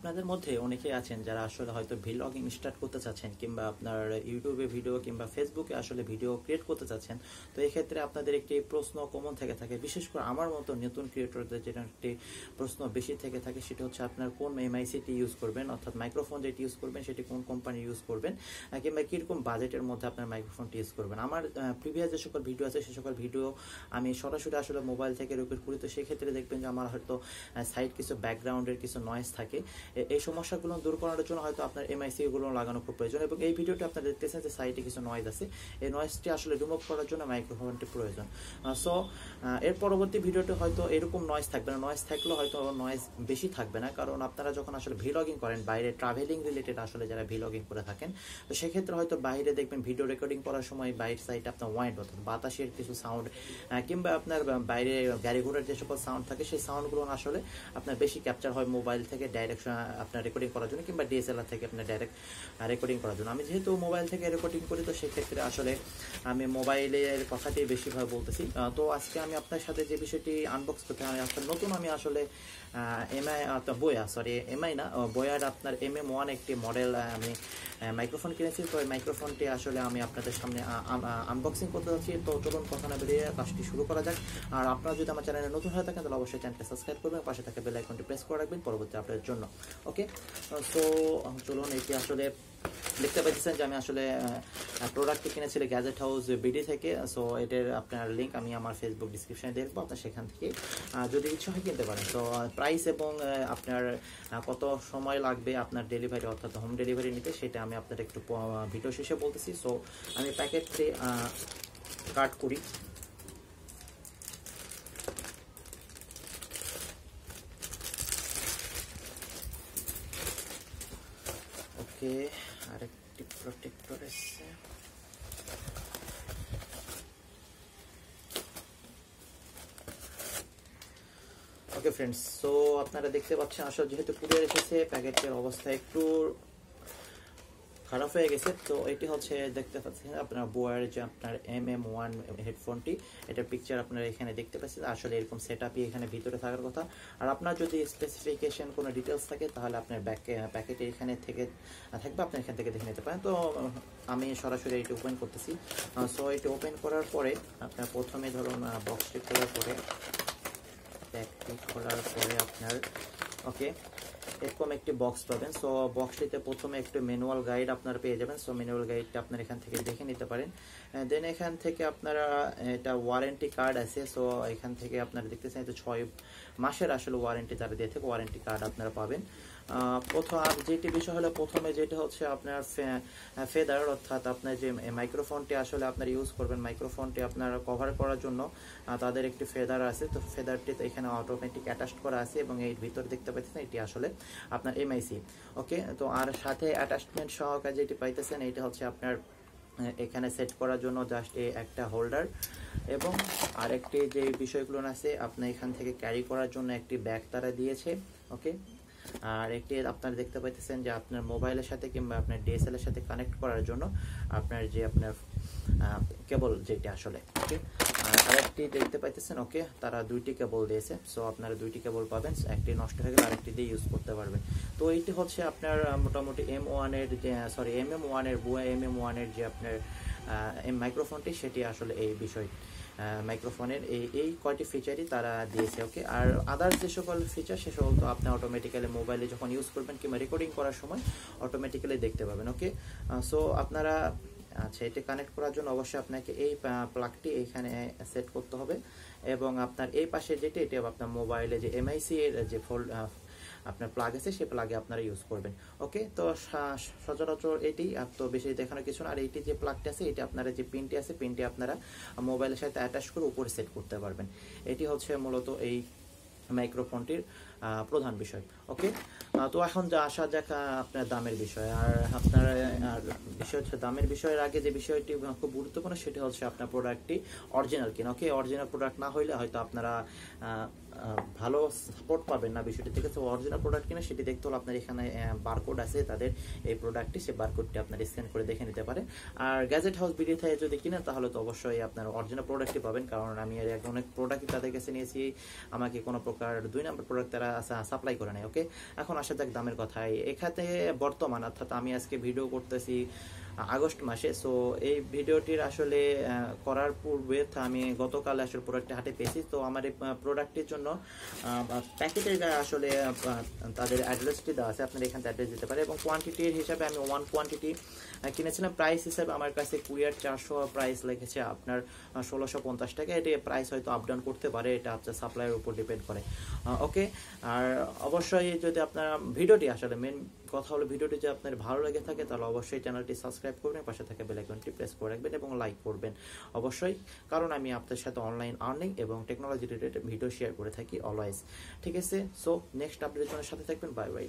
আপনাদের মধ্যে অনেকেই আছেন যারা আসলে হয়তো ভ্লগিং স্টার্ট করতে চাচ্ছেন কিংবা আপনার ইউটিউবে ভিডিও কিংবা ফেসবুকে আসলে ভিডিও ক্রিয়েট করতে চাচ্ছেন। তো এই ক্ষেত্রে আপনাদের একটি প্রশ্ন কমন থেকে থাকে, বিশেষ করে আমার মতো নতুন ক্রিয়েটরদের যেটা একটি প্রশ্ন বেশি থেকে থাকে সেটা হচ্ছে আপনার কোন এমআইসিটি ইউজ করবেন, অর্থাৎ মাইক্রোফোন যেটি ইউজ করবেন সেটি কোন কোম্পানি ইউজ করবেন কিংবা কীরকম বাজেটের মধ্যে আপনার মাইক্রোফোনটি ইউজ করবেন। আমার প্রিভিয়াস যে সকল ভিডিও আছে সে সকল ভিডিও আমি সরাসরি আসলে মোবাইল থেকে রেকর্ড করি। তো সেক্ষেত্রে দেখবেন যে আমার হয়তো সাইড কিছু ব্যাকগ্রাউন্ডের কিছু নয়েজ থাকে। এই সমস্যাগুলো দূর করার জন্য হয়তো আপনার এমআইসি গুলো লাগানো খুব প্রয়োজন, এবং এই ভিডিওটি আপনারা দেখতেছেন যে সাইডে কিছু নয়েজ আছে, এই নয়েজটি আসলে রিমুভ করার জন্য মাইক্রোফোনটি প্রয়োজন। সো এর পরবর্তী ভিডিওটি হয়তো এরকম নয়েজ থাকবে না, নয়েজ থাকলেও হয়তো নয়েজ বেশি থাকবে না, কারণ আপনারা যখন আসলে ভ্লগিং করেন বাইরে ট্রাভেলিং রিলেটেড আসলে যারা ভ্লগিং করে থাকেন, তো সেক্ষেত্রে হয়তো বাইরে দেখবেন ভিডিও রেকর্ডিং করার সময় বাইরের সাইডে আপনার ওয়াইন্ড অর্থাৎ বাতাসের কিছু সাউন্ড কিংবা আপনার বাইরে গাড়ি ঘোড়ার যে সকল সাউন্ড থাকে সেই সাউন্ডগুলো আসলে আপনার বেশি ক্যাপচার হয় মোবাইল থেকে ডাইরেক্ট আপনার রেকর্ডিং করার জন্য কিংবা ডিএসএলআর থেকে আপনার ডাইরেক্ট রেকর্ডিং করার জন্য। আমি যেহেতু মোবাইল থেকে রেকর্ডিং করি তো সেক্ষেত্রে আসলে আমি মোবাইলের কথাটি বেশিরভাগ বলতেছি। তো আজকে আমি আপনার সাথে যে বিষয়টি আনবক্স করতে আপনার নতুন আমি আসলে এমআই না বয়ার আপনার MM1 একটি মডেল আমি মাইক্রোফোন কিনেছি। তো এই মাইক্রোফোনটি আসলে আমি আপনাদের সামনে আনবক্সিং করতে যাচ্ছি। তো চলুন কথা না বেরিয়ে কাজটি শুরু করা যাক। আর আপনারা যদি আমার চ্যানেলে নতুন হয়ে থাকেন তাহলে অবশ্যই চ্যানেলটি সাবস্ক্রাইব করবেন, পাশে থাকা বেল আইকনটি প্রেস করে রাখবেন পরবর্তী আপডেটের জন্য। ওকে, তো চলুন এটি আসলে দেখতে পাচ্ছেন যে আমি আসলে প্রোডাক্টটি কিনেছিলাম গ্যাজেট হাউস বিডি থেকে। সো এটার আপনার লিঙ্ক আমি আমার ফেসবুক ডিসক্রিপশনে দেখবো, আপনার সেখান থেকে যদি ইচ্ছা হয় কিনতে পারেন। তো প্রাইস এবং আপনার কত সময় লাগবে আপনার ডেলিভারি অর্থাৎ হোম ডেলিভারি নিতে সেটা আমি আপনাদের একটু ভিডিও শেষে বলতেছি। সো আমি প্যাকেটটি কাট করি। ওকে, আরেকটি প্রোটেক্টর আছে। ওকে ফ্রেন্ডস, সো আপনারা দেখতে পাচ্ছেন আসলে যেহেতু কুরিয়ার এসেছে প্যাকেটের অবস্থা একটু খারাপ হয়ে গেছে। তো এটি হচ্ছে দেখতে পাচ্ছেন আপনার বোয়ার যে আপনার MM1 হেডফোনটি, এটার পিকচার আপনারা এখানে দেখতে পাচ্ছেন। আসলে এরকম সেটআপই এখানে ভিতরে থাকার কথা। আর আপনার যদি স্পেসিফিকেশন কোনো ডিটেলস থাকে তাহলে আপনার প্যাকেটে এখানে থেকে থাকবে, আপনি এখান থেকে দেখে নিতে পারেন। তো আমি সরাসরি এটি ওপেন করতেছি। সো এটি ওপেন করার পরে আপনার প্রথমে ধরুন বক্সটি খোলার পরে আপনার ওকে এরকম একটি বক্স পাবেন। সো বক্সটিতে প্রথমে একটু ম্যানুয়াল গাইড আপনারা পেয়ে যাবেন। সো ম্যানুয়াল গাইডটা আপনারা এখান থেকে দেখে নিতে পারেন। দেন এখান থেকে আপনারা এটা ওয়ারেন্টি কার্ড আছে। সো এখান থেকে আপনারা দেখতেছেন এটা 6 মাসের আসলে ওয়ারেন্টি তারা দিয়ে থাকে, ওয়ারেন্টি কার্ড আপনারা পাবেন। প্রথম আর যেটি বিষয় হলো প্রথমে যেটা হচ্ছে আপনার ফেদার, অর্থাৎ আপনার যে মাইক্রোফোনটি আসলে আপনার ইউজ করবেন, মাইক্রোফোনটি আপনার কভার করার জন্য তাদের একটি ফেদার আছে। তো ফেদারটি তো এখানে অটোমেটিক অ্যাটাচ করা আছে এবং এর ভিতরে দেখতে পাচ্ছেন এটি আসলে আপনার এমআইসি। ওকে, তো আর সাথে অ্যাটাচমেন্ট সহকারে যেটি পাইতেছেন এটা হচ্ছে আপনার এখানে সেট করার জন্য জাস্ট একটা হোল্ডার, এবং আরেকটি যে বিষয়গুলো আছে আপনার এখান থেকে ক্যারি করার জন্য একটি ব্যাগ তারা দিয়েছে। ওকে, আর একটি আপনারা দেখতে পাইতেছেন যে আপনার মোবাইলের সাথে কিংবা আপনার ডিএসএল এর সাথে কানেক্ট করার জন্য আপনার যে আপনার কেবল যেটা আসলে। ওকে, আরেকটি দেখতে পাইতেছেন ওকে তারা দুইটি কেবল দিয়েছে। সো আপনারা দুইটি কেবল পাবেন, একটি নষ্ট হয়ে গেলে আরেকটি দিয়ে ইউজ করতে পারবেন। তো এইটি হচ্ছে আপনার মোটামুটি MM1 এর বোয়া MM1 এর যে আপনার মাইক্রোফোনটি সেটি আসলে এই বিষয় মাইক্রোফোনের এই কয়টি ফিচারই তারা দিয়েছে। ওকে, আর আদার্স যে সকল ফিচার সে সকল তো আপনি অটোমেটিক্যালি মোবাইলে যখন ইউজ করবেন কিংবা রেকর্ডিং করার সময় অটোমেটিক্যালি দেখতে পাবেন। ওকে, সো আপনারা আচ্ছা এটি কানেক্ট করার জন্য অবশ্যই আপনাকে এই প্লাগটি এখানে সেট করতে হবে, এবং আপনার এই পাশে যেটি এটি আপনার মোবাইলে যে এমআইসি এর যে আপনার প্লাগ আছে সেই প্লাগে আপনারা ইউজ করবেন। ওকে, তো সচরাচর এটি তো বেশি দেখানোর কিছু না। আর এইটি যে প্লাগটি আছে এটি আপনারা যে পিনটি আছে পিনটি আপনারা মোবাইলের সাথে অ্যাটাচ করে উপরে সেট করতে পারবেন। এটি হচ্ছে মূলত এই মাইক্রোফোনটির প্রধান বিষয়। ওকে, তো এখন যা আসা যাক আপনার দামের বিষয়। আর আপনার বিষয় হচ্ছে দামের বিষয়ের আগে যে বিষয়টি খুব গুরুত্বপূর্ণ সেটি হচ্ছে আপনার প্রোডাক্টটি অরিজিনাল কিনা। ওকে, অরিজিনাল প্রোডাক্ট না হইলে হয়তো আপনারা ভালো সাপোর্ট পাবেন না বিষয়টি থেকে। তো অরিজিনাল প্রোডাক্ট কিনা সেটি দেখতে হলে আপনার এখানে বারকোড আছে তাদের এই প্রোডাক্টটি, সেই বারকোডটি আপনার স্ক্যান করে দেখে নিতে পারেন। আর গ্যাজেট হাউস বিডি থেকে যদি কিনেন তাহলে তো অবশ্যই আপনার অরিজিনাল প্রোডাক্টই পাবেন, কারণ আমি এর অনেক প্রোডাক্টই তাদের কাছে নিয়েছি, আমাকে কোনো প্রকার 2 নম্বর প্রোডাক্ট তারা সাপ্লাই করে নেয়। ওকে, এখন আসা আসা যাক দামের কথায়। এখানে বর্তমান অর্থাৎ আমি আজকে ভিডিও করতেছি আগস্ট মাসে। সো এই ভিডিওটির আসলে করার পূর্বে আমি গতকাল আসলে প্রোডাক্টটি হাতে পেয়েছি। তো আমার এই প্রোডাক্টটির জন্য প্যাকেটের গায়ে আসলে তাদের অ্যাড্রেসটি দেওয়া আছে, আপনারা এখান থেকে অ্যাড্রেস দিতে পারে। এবং কোয়ান্টিটির হিসাবে আমি 1 কোয়ান্টিটি কিনেছিলাম। প্রাইস হিসাবে আমার কাছে কুরিয়ার 400 প্রাইস লেগেছে আপনার 1650 টাকা। এটি প্রাইস হয়তো আপ ডাউন করতে পারে, এটা হচ্ছে সাপ্লাইয়ের উপর ডিপেন্ড করে। ওকে, আর অবশ্যই যদি আপনারা ভিডিওটি আসলে মেন কথা হলো ভিডিওটি যদি আপনার ভালো লেগে থাকে তাহলে অবশ্যই চ্যানেলটি সাবস্ক্রাইব করবেন, পাশে থাকা বেল আইকনটি প্রেস করে রাখবেন এবং লাইক করবেন অবশ্যই, কারণ আমি আপনাদের সাথে অনলাইন আর্নিং এবং টেকনোলজি রিলেটেড ভিডিও শেয়ার করে থাকি অলওয়েজ। ঠিক আছে, সো নেক্সট আপডেটের জন্য সাথে থাকবেন। Bye bye.